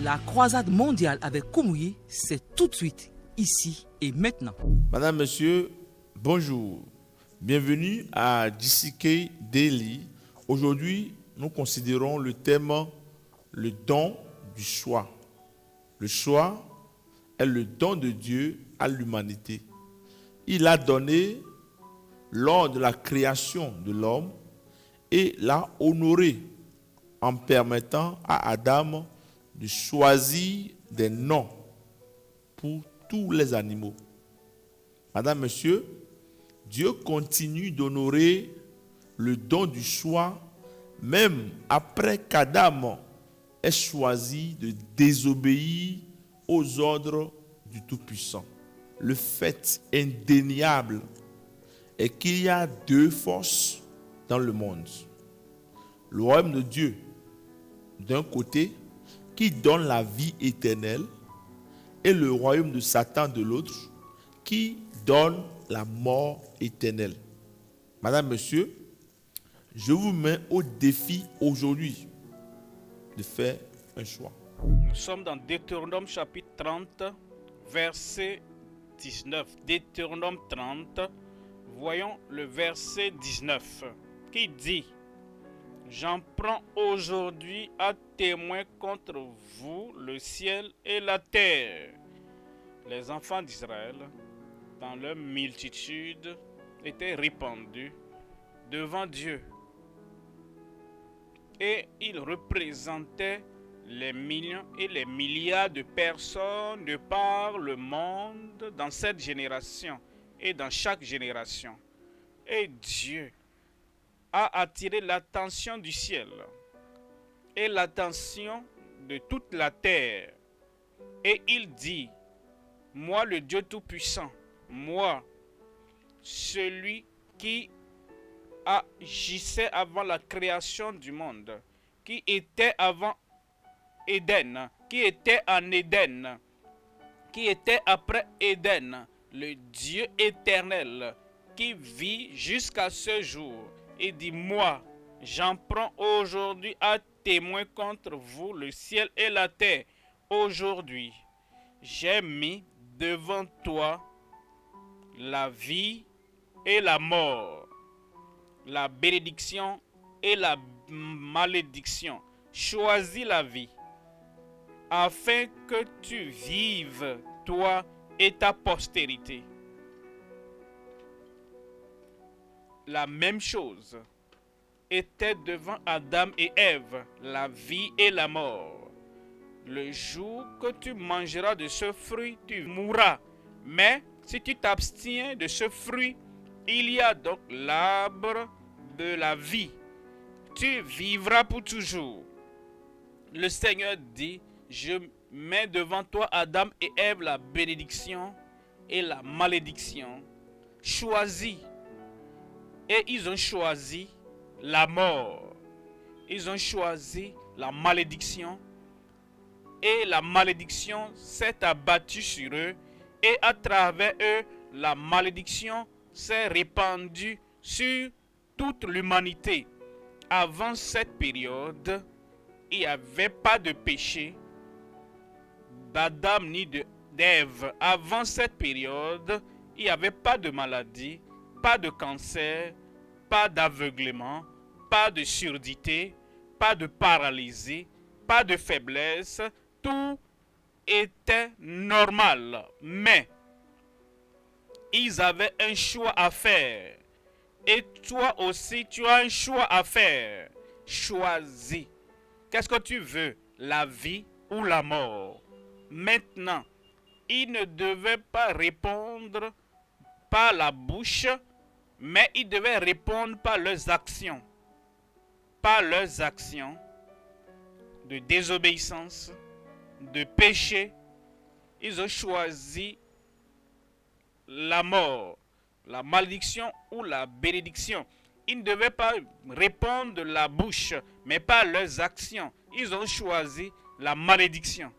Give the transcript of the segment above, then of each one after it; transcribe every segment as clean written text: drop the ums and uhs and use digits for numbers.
La croisade mondiale avec Kumuyi, c'est tout de suite, ici et maintenant. Madame, Monsieur, bonjour. Bienvenue à JCK Daily. Aujourd'hui, nous considérons le thème le don du choix. Le choix est le don de Dieu à l'humanité. Il a donné lors de la création de l'homme et l'a honoré en permettant à Adam de choisir des noms pour tous les animaux. Madame, Monsieur, Dieu continue d'honorer le don du choix même après qu'Adam ait choisi de désobéir aux ordres du Tout-Puissant. Le fait indéniable est qu'il y a deux forces dans le monde. Le royaume de Dieu, d'un côté, qui donne la vie éternelle, et le royaume de Satan de l'autre, qui donne la mort éternelle. Madame, Monsieur, je vous mets au défi aujourd'hui de faire un choix. Nous sommes dans Deutéronome chapitre 30, verset 19. Deutéronome 30, voyons le verset 19 qui dit: J'en prends aujourd'hui à témoin contre vous le ciel et la terre. Les enfants d'Israël, dans leur multitude, étaient répandus devant Dieu. Et ils représentaient les millions et les milliards de personnes de par le monde dans cette génération et dans chaque génération. Et Dieu a attiré l'attention du ciel et l'attention de toute la terre. Et il dit: moi, le Dieu Tout-Puissant, moi, celui qui agissait avant la création du monde, qui était avant Éden, qui était en Éden, qui était après Éden, le Dieu éternel qui vit jusqu'à ce jour. Et dit: moi, j'en prends aujourd'hui à témoin contre vous le ciel et la terre. Aujourd'hui, j'ai mis devant toi la vie et la mort, la bénédiction et la malédiction. Choisis la vie, afin que tu vives, toi et ta postérité. La même chose était devant Adam et Ève, la vie et la mort. Le jour que tu mangeras de ce fruit, tu mourras. Mais si tu t'abstiens de ce fruit, il y a donc l'arbre de la vie. Tu vivras pour toujours. Le Seigneur dit: je mets devant toi, Adam et Ève, la bénédiction et la malédiction. Choisis. Et ils ont choisi la mort. Ils ont choisi la malédiction. Et la malédiction s'est abattue sur eux. Et à travers eux, la malédiction s'est répandue sur toute l'humanité. Avant cette période, il n'y avait pas de péché d'Adam ni d'Ève. Avant cette période, il n'y avait pas de maladie, pas de cancer, pas d'aveuglement, pas de surdité, pas de paralysie, pas de faiblesse. Tout était normal. Mais ils avaient un choix à faire. Et toi aussi, tu as un choix à faire. Choisis. Qu'est-ce que tu veux? La vie ou la mort? Maintenant, ils ne devaient pas répondre par la bouche, mais ils devaient répondre par leurs actions. Par leurs actions de désobéissance, de péché. Ils ont choisi la mort, la malédiction ou la bénédiction. Ils ne devaient pas répondre de la bouche, mais par leurs actions. Ils ont choisi la malédiction.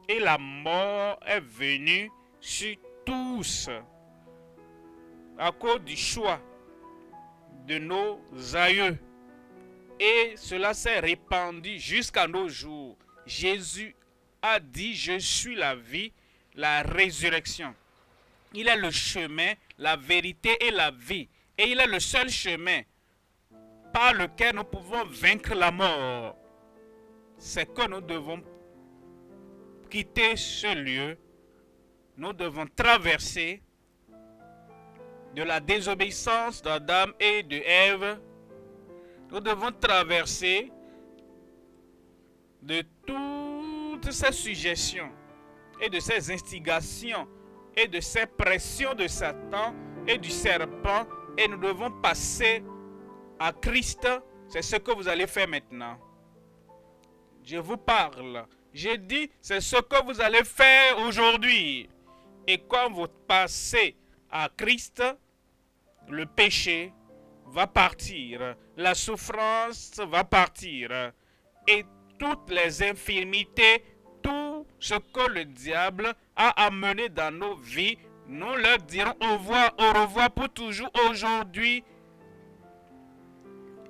Et la mort est venue sur tous à cause du choix de nos aïeux. Et cela s'est répandu jusqu'à nos jours. Jésus a dit, je suis la vie, la résurrection. Il est le chemin, la vérité et la vie. Et il est le seul chemin par lequel nous pouvons vaincre la mort. C'est que nous devons quitter ce lieu. Nous devons traverser de la désobéissance d'Adam et de Ève. Nous devons traverser de toutes ces suggestions et de ces instigations et de ces pressions de Satan et du serpent, et nous devons passer à Christ. C'est ce que vous allez faire maintenant. Je vous parle. J'ai dit, c'est ce que vous allez faire aujourd'hui. Et quand vous passez à Christ, le péché va partir, la souffrance va partir, et toutes les infirmités, tout ce que le diable a amené dans nos vies, nous leur dirons au revoir pour toujours aujourd'hui.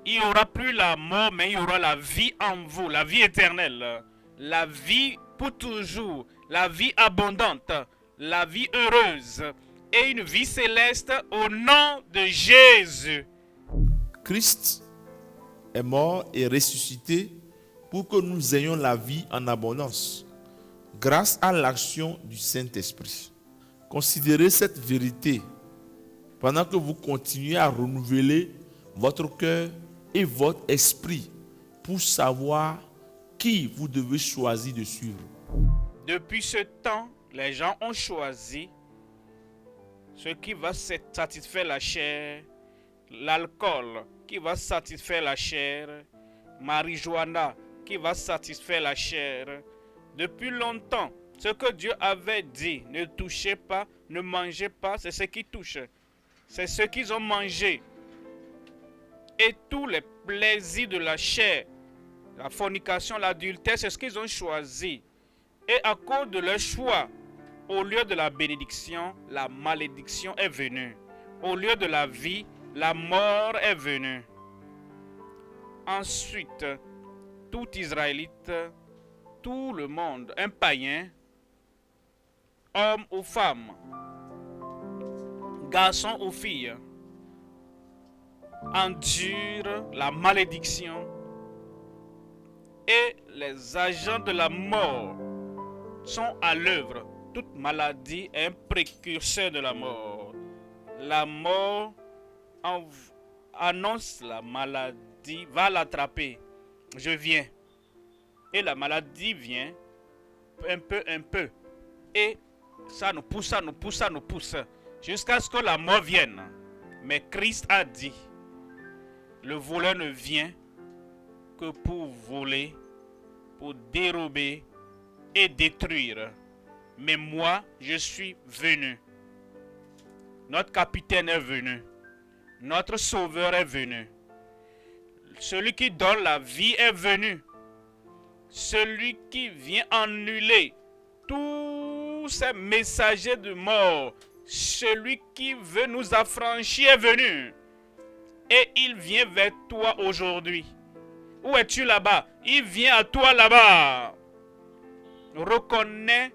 Il n'y aura plus la mort, mais il y aura la vie en vous, la vie éternelle, la vie pour toujours, la vie abondante, la vie heureuse et une vie céleste au nom de Jésus. Christ est mort et ressuscité pour que nous ayons la vie en abondance, grâce à l'action du Saint-Esprit. Considérez cette vérité pendant que vous continuez à renouveler votre cœur et votre esprit pour savoir qui vous devez choisir de suivre. Depuis ce temps, les gens ont choisi ce qui va satisfaire la chair, l'alcool qui va satisfaire la chair, marijuana qui va satisfaire la chair. Depuis longtemps, ce que Dieu avait dit, ne touchez pas, ne mangez pas, c'est ce qui touche. C'est ce qu'ils ont mangé. Et tous les plaisirs de la chair, la fornication, l'adultère, c'est ce qu'ils ont choisi. Et à cause de leur choix, au lieu de la bénédiction, la malédiction est venue. Au lieu de la vie, la mort est venue. Ensuite, tout Israélite, tout le monde, un païen, homme ou femme, garçon ou fille, endure la malédiction, et les agents de la mort sont à l'œuvre. Toute maladie est un précurseur de la mort. La mort annonce la maladie, va l'attraper. Je viens. Et la maladie vient un peu. Et ça nous pousse, jusqu'à ce que la mort vienne. Mais Christ a dit, le voleur ne vient que pour voler, pour dérober et détruire. Mais moi, je suis venu. Notre capitaine est venu. Notre sauveur est venu. Celui qui donne la vie est venu. Celui qui vient annuler tous ces messagers de mort. Celui qui veut nous affranchir est venu. Et il vient vers toi aujourd'hui. Où es-tu là-bas? Il vient à toi là-bas. Reconnais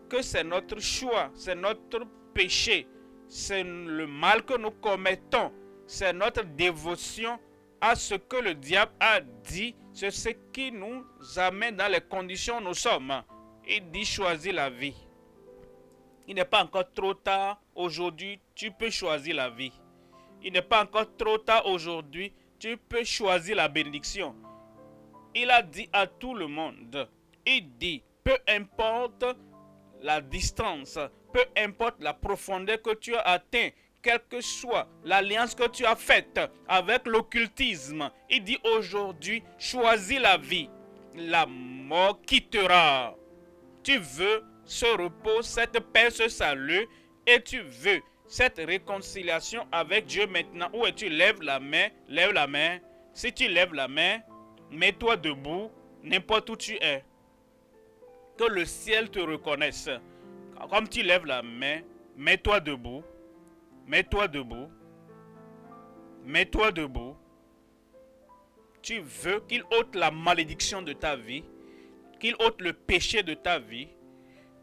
que c'est notre choix, c'est notre péché, c'est le mal que nous commettons, c'est notre dévotion à ce que le diable a dit, c'est ce qui nous amène dans les conditions où nous sommes. Il dit choisis la vie. Il n'est pas encore trop tard, aujourd'hui tu peux choisir la vie. Il n'est pas encore trop tard aujourd'hui, tu peux choisir la bénédiction. Il a dit à tout le monde, il dit, peu importe la distance, peu importe la profondeur que tu as atteint, quelle que soit l'alliance que tu as faite avec l'occultisme, il dit aujourd'hui, choisis la vie. La mort quittera. Tu veux ce repos, cette paix, ce salut, et tu veux cette réconciliation avec Dieu maintenant. Où es-tu? Lève la main, lève la main. Si tu lèves la main, mets-toi debout, n'importe où tu es. Que le ciel te reconnaisse. Comme tu lèves la main, mets-toi debout. Mets-toi debout. Mets-toi debout. Tu veux qu'il ôte la malédiction de ta vie. qu'il ôte le péché de ta vie,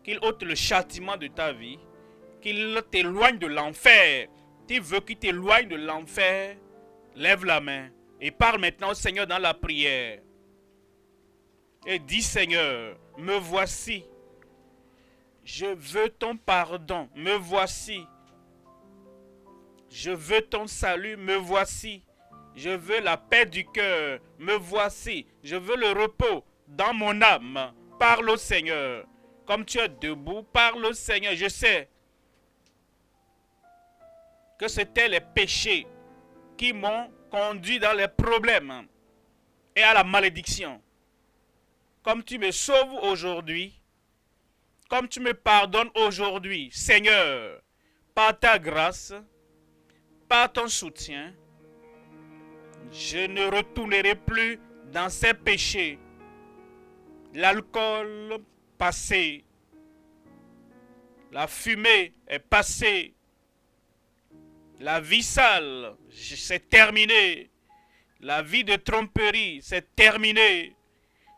qu'il ôte le châtiment de ta vie, qu'il t'éloigne de l'enfer. Tu veux qu'il t'éloigne de l'enfer? Lève la main et parle maintenant au Seigneur dans la prière. Et dis, Seigneur, me voici. Je veux ton pardon, me voici. Je veux ton salut, me voici. Je veux la paix du cœur, me voici. Je veux le repos dans mon âme. Parle au Seigneur. Comme tu es debout, parle au Seigneur. Je sais que c'était les péchés qui m'ont conduit dans les problèmes et à la malédiction. Comme tu me sauves aujourd'hui, comme tu me pardonnes aujourd'hui, Seigneur, par ta grâce, par ton soutien, je ne retournerai plus dans ces péchés. L'alcool passé, la fumée est passée, la vie sale, c'est terminé, la vie de tromperie, c'est terminé,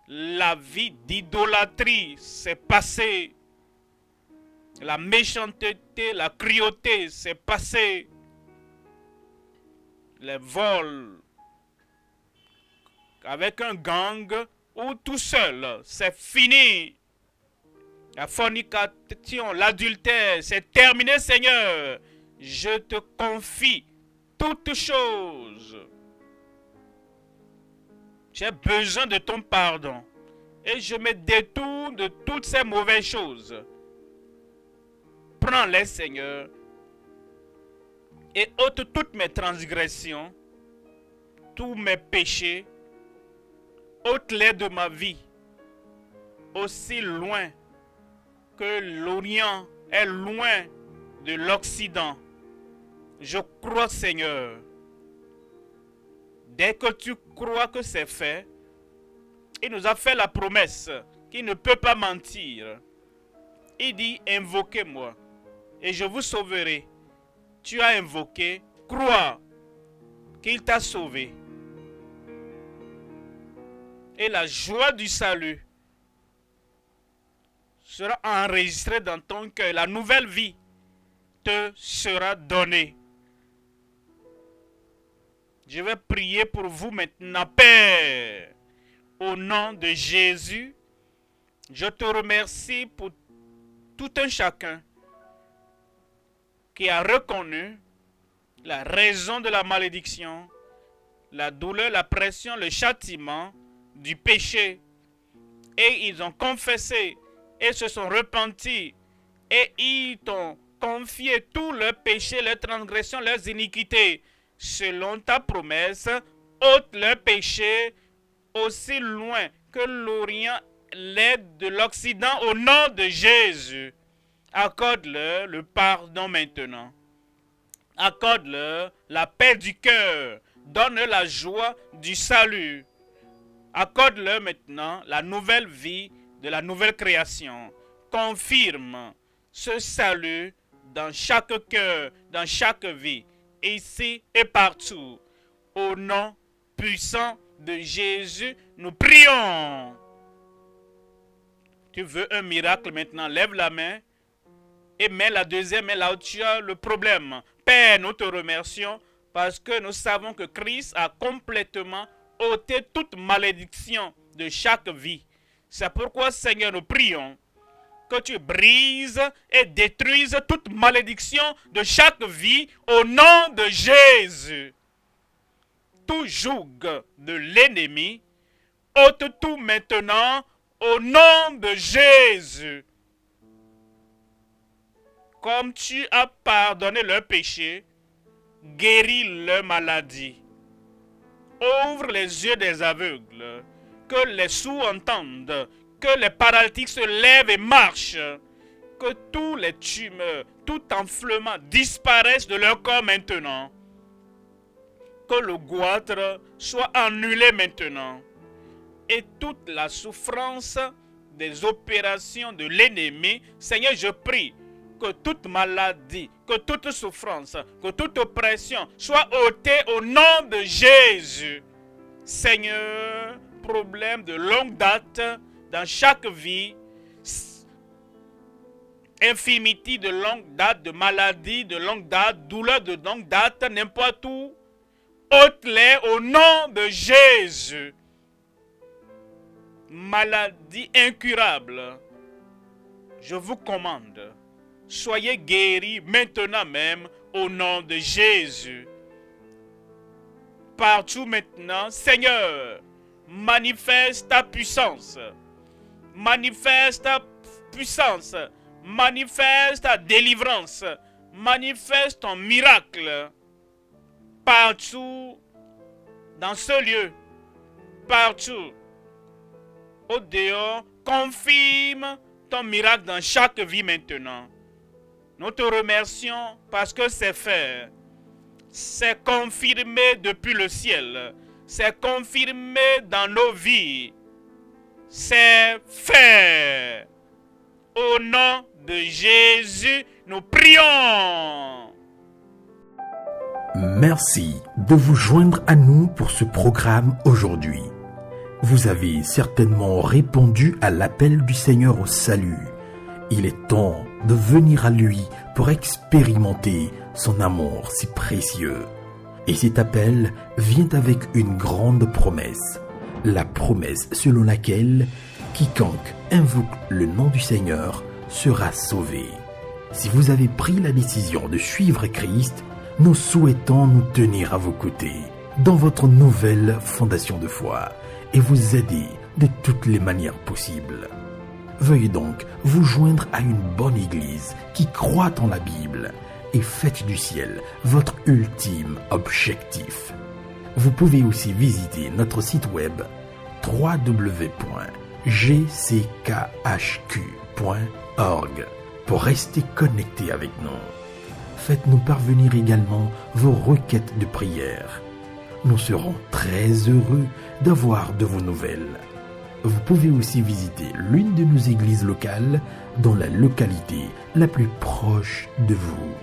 la vie d'idolâtrie, c'est passé, la méchanceté, la cruauté, c'est passé, les vols avec un gang ou tout seul, c'est fini. La fornication, l'adultère, c'est terminé, Seigneur. Je te confie toutes choses. J'ai besoin de ton pardon. Et je me détourne de toutes ces mauvaises choses. Prends-les, Seigneur. Et ôte toutes mes transgressions, tous mes péchés. Ôte-les de ma vie. Aussi loin que l'Orient est loin de l'Occident. Je crois, Seigneur. Dès que tu crois que c'est fait, il nous a fait la promesse qu'il ne peut pas mentir. Il dit, invoquez-moi et je vous sauverai. Tu as invoqué, crois qu'il t'a sauvé. Et la joie du salut sera enregistrée dans ton cœur. La nouvelle vie te sera donnée. Je vais prier pour vous maintenant, Père. Au nom de Jésus, je te remercie pour tout un chacun qui a reconnu la raison de la malédiction, la douleur, la pression, le châtiment du péché. Et ils ont confessé et se sont repentis et ils t'ont confié tous leurs péchés, leurs transgressions, leurs iniquités. Selon ta promesse, ôte leurs péchés aussi loin que l'Orient l'est de l'Occident au nom de Jésus. Accorde-leur le pardon maintenant. Accorde-leur la paix du cœur. Donne-leur la joie du salut. Accorde-leur maintenant la nouvelle vie de la nouvelle création. Confirme ce salut dans chaque cœur, dans chaque vie, ici et partout. Au nom puissant de Jésus, nous prions. Tu veux un miracle maintenant? Lève la main et mets la deuxième main là où tu as le problème. Père, nous te remercions parce que nous savons que Christ a complètement ôté toute malédiction de chaque vie. C'est pourquoi, Seigneur, nous prions que tu brises et détruises toute malédiction de chaque vie au nom de Jésus. Tout joug de l'ennemi, ôte tout maintenant au nom de Jésus. Comme tu as pardonné leurs péchés, guéris leurs maladies. Ouvre les yeux des aveugles, que les sourds entendent, que les paralytiques se lèvent et marchent, que tous les tumeurs, tout enflement disparaissent de leur corps maintenant. Que le goitre soit annulé maintenant. Et toute la souffrance des opérations de l'ennemi, Seigneur, je prie que toute maladie, que toute souffrance, que toute oppression soit ôtée au nom de Jésus. Seigneur, problème de longue date, dans chaque vie, infirmité de longue date, de maladie de longue date, douleur de longue date, n'importe où, ôte-les au nom de Jésus. Maladie incurable, je vous commande, soyez guéris maintenant même au nom de Jésus. Partout maintenant, Seigneur, manifeste ta puissance, manifeste ta puissance, manifeste ta délivrance, manifeste ton miracle partout dans ce lieu, partout au dehors. Confirme ton miracle dans chaque vie maintenant. Nous te remercions parce que c'est fait. C'est confirmé depuis le ciel. C'est confirmé dans nos vies. C'est fait. Au nom de Jésus, nous prions. Merci de vous joindre à nous pour ce programme aujourd'hui. Vous avez certainement répondu à l'appel du Seigneur au salut. Il est temps de venir à lui pour expérimenter son amour si précieux. Et cet appel vient avec une grande promesse. La promesse selon laquelle quiconque invoque le nom du Seigneur sera sauvé. Si vous avez pris la décision de suivre Christ, nous souhaitons nous tenir à vos côtés dans votre nouvelle fondation de foi et vous aider de toutes les manières possibles. Veuillez donc vous joindre à une bonne église qui croit en la Bible et faites du ciel votre ultime objectif. Vous pouvez aussi visiter notre site web www.gckhq.org pour rester connecté avec nous. Faites-nous parvenir également vos requêtes de prière. Nous serons très heureux d'avoir de vos nouvelles. Vous pouvez aussi visiter l'une de nos églises locales dans la localité la plus proche de vous.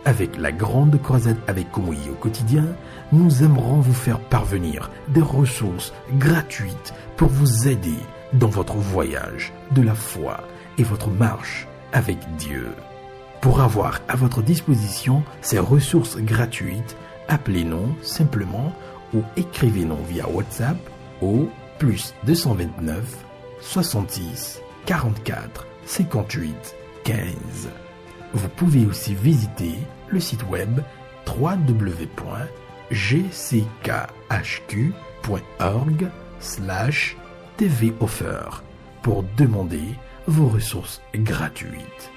Avec la grande croisade avec Kumuyi au quotidien, nous aimerons vous faire parvenir des ressources gratuites pour vous aider dans votre voyage de la foi et votre marche avec Dieu. Pour avoir à votre disposition ces ressources gratuites, appelez-nous simplement ou écrivez-nous via WhatsApp au +229 66 44 58 15. Vous pouvez aussi visiter le site web www.gckhq.org/tvoffer pour demander vos ressources gratuites.